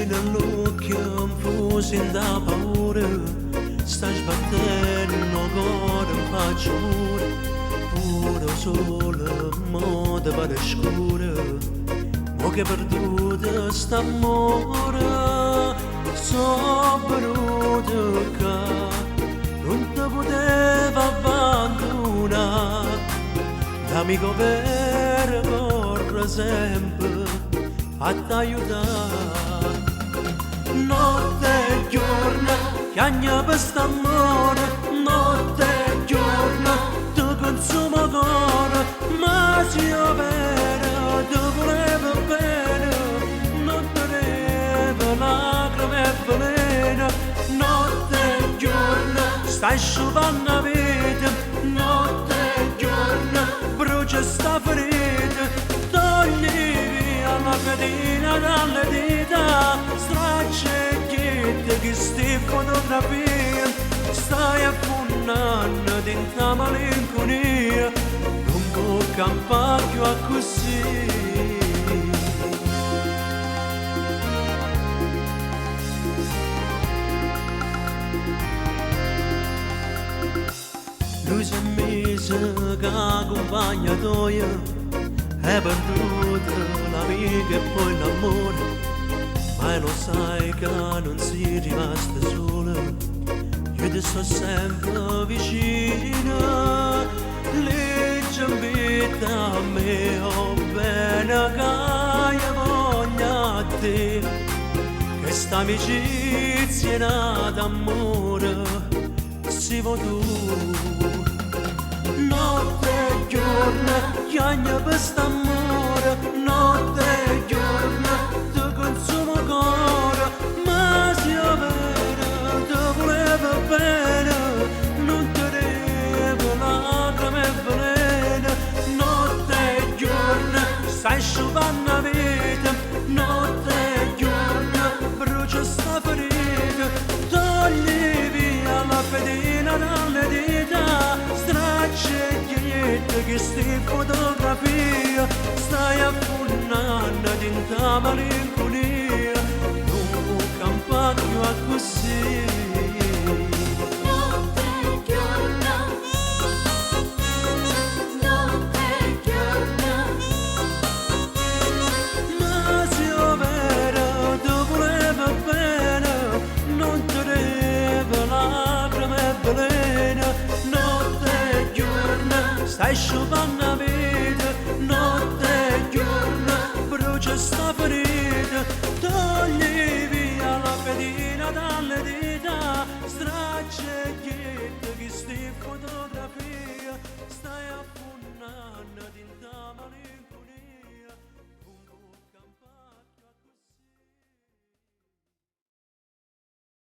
Nell'occhio infusi da paura, stai sbattendo ancora in faccia pure solo moda per scura, mo che perduta sta amore, so venuto che non ti poteva abbandonare, l'amico vero corre sempre a t'aiutare. Notte e giorno, chiagna per st'amore, notte e giorno, ti consumo cuore, ma se io vero, ti volevo bene, non tenevo lacrime e veleno, notte e giorno, stai sciupando la vita, notte e giorno, brucia sta ferita, togli via la fedina dalle dita, che sti fotografie stai affondando dentro malinconia, non può campare più a così. Lui si è messo che accompagnatoia, è perduta l'amica e poi l'amore, ma lo sai che non sei rimasta sola, io ti sto sempre vicino, legge vita a me, oh bene che io voglio a te, che sta amicizia è nata amore, si può tu, notte e giorno, chiagna per st'amore, notte e giorno, consumo cuore, ma se io vero ti volevo bene, non tenevo lacrime e veleno, notte e giorno, stai sciupando la vita, notte e giorno, brucia sta ferita, togli via la fedina dalle dita, straccia e ghigliette che sti fotografie, stai affondando dentro malinconia, non può campare più a così. Notte e giorno, notte e giorno, Ma se io vero ti volevo bene, non tenevo lacrime e veleno, notte e giorno, stai sciupando la vita, notte e giorno, brucia sta ferita, togli via la fedina dalle dita, straccia e ghietta.